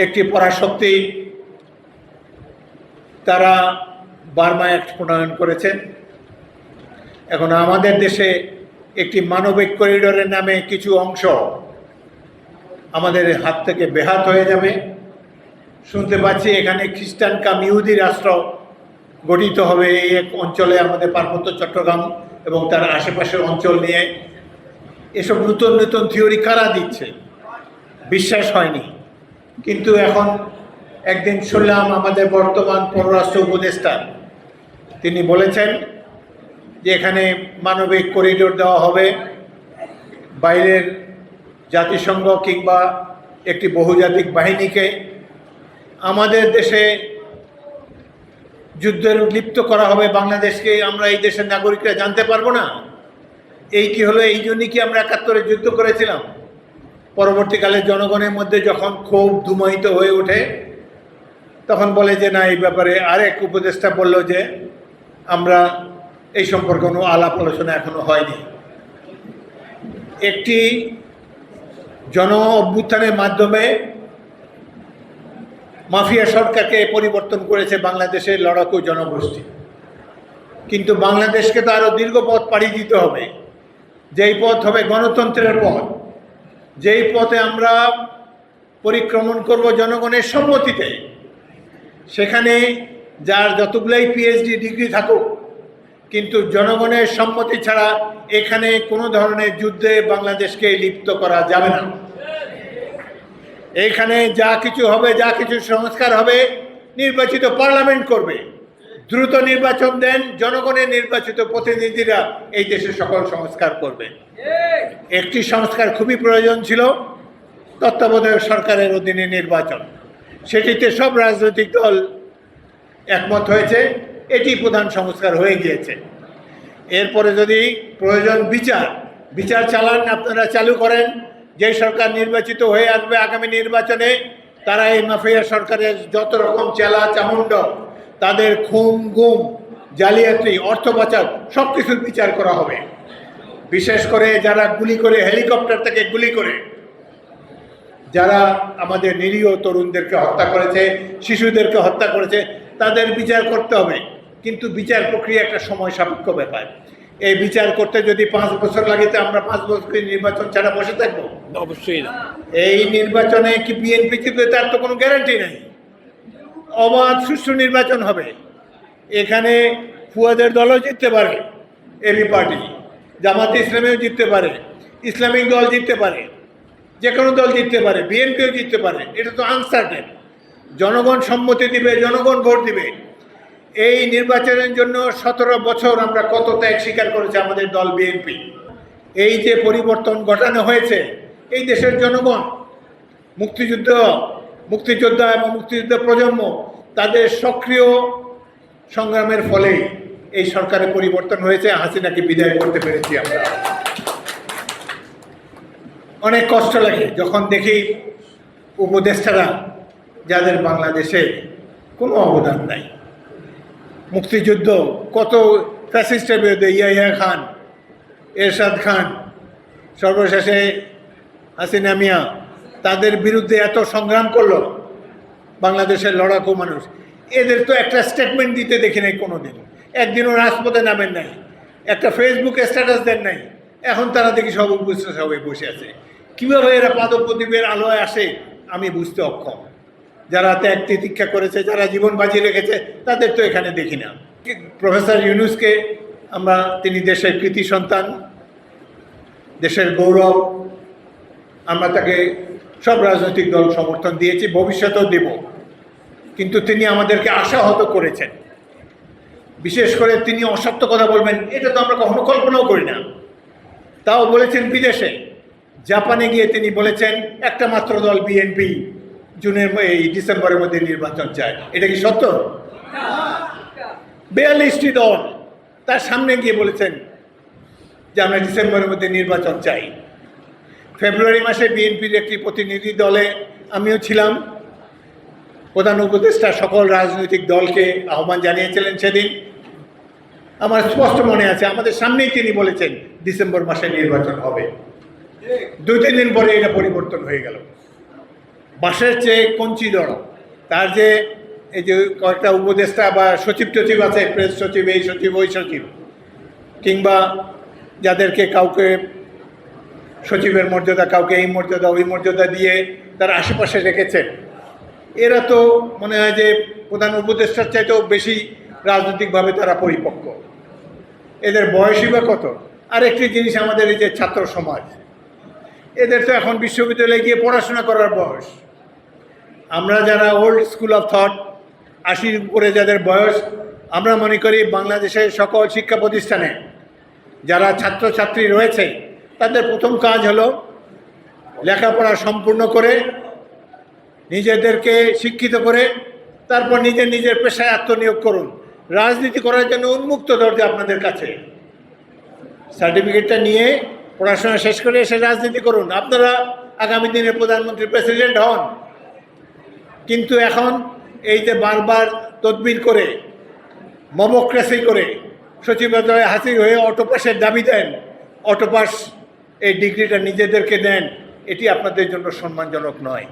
একটি পরাশক্তি, তারা Burma act প্রণয়ন করেছেন। এখন আমাদের দেশে একটি মানবিক করিডোরের নামে কিছু অংশ আমাদের হাত থেকে বেহাত হয়ে যাবে। শুনতে পাচ্ছি এখানে খ্রিস্টান কাম ইহুদি রাষ্ট্র গঠিত হবে এই এক অঞ্চলে, আমাদের পার্বত্য চট্টগ্রাম এবং তার আশেপাশের অঞ্চল নিয়ে। এসব নতুন নতুন থিওরি কারা দিচ্ছে? বিশ্বাস হয়নি। কিন্তু এখন একদিন শুনলাম আমাদের বর্তমান পররাষ্ট্র উপদেষ্টা তিনি বলেছেন যে এখানে মানবিক করিডোর দেওয়া হবে, বাইরের জাতিসংঘ কিংবা একটি বহুজাতিক বাহিনীকে আমাদের দেশে যুদ্ধের লিপ্ত করা হবে বাংলাদেশকে। আমরা এই দেশের নাগরিকরা জানতে পারবো না। এই কি হলো? এই জন্যই কি আমরা ৭১-এ যুদ্ধ করেছিলাম? পরবর্তীকালে জনগণের মধ্যে যখন ক্ষোভ ধুমায়িত হয়ে ওঠে তখন বলে যে না, এই ব্যাপারে আরেক উপদেষ্টা বলল যে আমরা এই সম্পর্কে কোনো আলাপ আলোচনা এখনো হয়নি। একটি জন অভ্যুত্থানের মাধ্যমে মাফিয়া সরকারকে পরিবর্তন করেছে বাংলাদেশের লড়াকু জনগোষ্ঠী। কিন্তু বাংলাদেশকে তো আরও দীর্ঘ পথ পাড়ি দিতে হবে, যেই পথ হবে গণতন্ত্রের পথ, যেই পথে আমরা পরিক্রমণ করব জনগণের সম্মতিতে। সেখানে যার যতগুলোই পিএইচডি ডিগ্রি থাকুক, কিন্তু জনগণের সম্মতি ছাড়া এখানে কোনো ধরনের যুদ্ধে বাংলাদেশকে লিপ্ত করা যাবে না। এইখানে যা কিছু হবে, যা কিছু সংস্কার হবে, নির্বাচিত পার্লামেন্ট করবে। দ্রুত নির্বাচন দেন, জনগণের নির্বাচিত প্রতিনিধিরা এই দেশের সকল সংস্কার করবে। একটি সংস্কার খুবই প্রয়োজন ছিল, তত্ত্বাবধায়ক সরকারের অধীনে নির্বাচন। সেটিতে সব রাজনৈতিক দল একমত হয়েছে, এটি প্রধান সংস্কার হয়ে গিয়েছে। এরপরে যদি প্রয়োজন বিচার চালান, আপনারা চালু করেন। যে সরকার নির্বাচিত হয়ে আসবে আগামী নির্বাচনে, তারা এই মাফিয়া সরকারের যত রকম চেলা চামুণ্ড, তাদের খুন গুম জালিয়াতি অর্থ পাচার সব কিছুর বিচার করা হবে। বিশেষ করে যারা গুলি করে, হেলিকপ্টার থেকে গুলি করে যারা আমাদের নিরীহ তরুণদেরকে হত্যা করেছে, শিশুদেরকে হত্যা করেছে, তাদের বিচার করতে হবে। কিন্তু বিচার প্রক্রিয়া একটা সময় সাপেক্ষ ব্যাপার। এই বিচার করতে যদি 5 বছর লাগে, তো আমরা 5 বছর নির্বাচন ছাড়া বসে থাকবো? অবশ্যই না। এই নির্বাচনে কি বিএনপি জিতবে তার তো কোনো গ্যারান্টি নেই। অবাধ সুষ্ঠু নির্বাচন হবে। এখানে ফুয়াদের দলও জিততে পারে, এবি পার্টি, জামাতে ইসলামীও জিততে পারে, ইসলামিক দল জিততে পারে, যে কোনো দল জিততে পারে, বিএনপিও জিততে পারে। এটা তো আনসার্টেন। জনগণ সম্মতি দিবে, জনগণ ভোট দিবে। এই নির্বাচনের জন্য 17 বছর আমরা কত ত্যাগ স্বীকার করেছে আমাদের দল বিএনপি। এই যে পরিবর্তন ঘটানো হয়েছে, এই দেশের জনগণ, মুক্তিযোদ্ধা এবং মুক্তিযুদ্ধের প্রজন্ম, তাদের সক্রিয় সংগ্রামের ফলে এই সরকারের পরিবর্তন হয়েছে। হাসিনাকে বিদায় করতে পেরেছি আমরা। অনেক কষ্ট লাগে যখন দেখি উপদেষ্টারা, যাদের বাংলাদেশে কোনো অবদান নাই, মুক্তিযুদ্ধ কত ফ্যাসিস্টের বিরুদ্ধে, ইয়াহিয়া খান, এরশাদ খান, সর্বশেষে হাসিনা মিয়া, তাদের বিরুদ্ধে এত সংগ্রাম করলো বাংলাদেশের লড়াকু মানুষ। এদের তো একটা স্টেটমেন্ট দিতে দেখি নাই কোনো দিন। একদিনও রাজপথে নামেন নাই, একটা ফেসবুকে স্ট্যাটাস দেন নাই। এখন তারা দেখি সব উপস্থিত সবাই বসে আছে। কীভাবে এরা পাদপ্রদীপের আলোয় আসে আমি বুঝতে অক্ষম। যারা ত্যাগ তিতিক্ষা করেছে, যারা জীবন বাজি রেখেছে, তাদের তো এখানে দেখি না। প্রফেসর ইউনূসকে আমরা, তিনি দেশের কৃতি সন্তান, দেশের গৌরব। আমরা তাকে সব রাজনৈতিক দল সমর্থন দিয়েছি, ভবিষ্যতেও দেব। কিন্তু তিনি আমাদেরকে আশাহত করেছেন। বিশেষ করে তিনি অসত্য কথা বলবেন, এটা তো আমরা কখনো কল্পনাও করি না। তাও বলেছেন বিদেশে, জাপানে গিয়ে তিনি বলেছেন একটা মাত্র দল বিএনপি এই ডিসেম্বরের মধ্যে নির্বাচন চায়। এটা কি সত্য? 42টি দল তার সামনে গিয়ে বলেছেন যে আমরা ডিসেম্বরের মধ্যে নির্বাচন চাই। ফেব্রুয়ারি মাসে বিএনপির একটি প্রতিনিধি দলে আমিও ছিলাম। প্রধান উপদেষ্টা সকল রাজনৈতিক দলকে আহ্বান জানিয়েছিলেন সেদিন। আমার স্পষ্ট মনে আছে, আমাদের সামনেই তিনি বলেছেন ডিসেম্বর মাসে নির্বাচন হবে। 2-3 দিন পরে এটা পরিবর্তন হয়ে গেল। বাঁশের চেয়ে কঞ্চি লড়া। তার যে এই যে কয়েকটা উপদেষ্টা বা সচিব টচিব আছে, প্রেস সচিব, এই সচিব, ওই সচিব, কিংবা যাদেরকে কাউকে সচিবের মর্যাদা, কাউকে এই মর্যাদা, ওই মর্যাদা দিয়ে তার আশেপাশে রেখেছেন, এরা তো মনে হয় যে প্রধান উপদেষ্টার চাইতেও বেশি রাজনৈতিকভাবে তারা পরিপক্ক। এদের বয়সই বা কত? আর একটি জিনিস, আমাদের এই যে ছাত্র সমাজ, এদের তো এখন বিশ্ববিদ্যালয়ে গিয়ে পড়াশোনা করার বয়স। আমরা যারা ওল্ড স্কুল অফ থট, 80-র উপরে যাদের বয়স, আমরা মনে করি বাংলাদেশের সকল শিক্ষা প্রতিষ্ঠানে যারা ছাত্রছাত্রী রয়েছে তাদের প্রথম কাজ হলো লেখাপড়া সম্পূর্ণ করে, নিজেদেরকে শিক্ষিত করে তারপর নিজের নিজের পেশায় আত্মনিয়োগ করুন। রাজনীতি করার জন্য উন্মুক্ত দরজা আপনাদের কাছে। সার্টিফিকেটটা নিয়ে পড়াশোনা শেষ করে এসে রাজনীতি করুন, আপনারা আগামী দিনে প্রধানমন্ত্রী, প্রেসিডেন্ট হন। কিন্তু এখন এই যে বারবার তদবির করে, মমক্রেসি করে সচিবালয়ে হাজির হয়ে অটোপাসের দাবি দেন, অটোপাস এই ডিগ্রিটা নিজেদেরকে দেন, এটি আপনাদের জন্য সম্মানজনক নয়।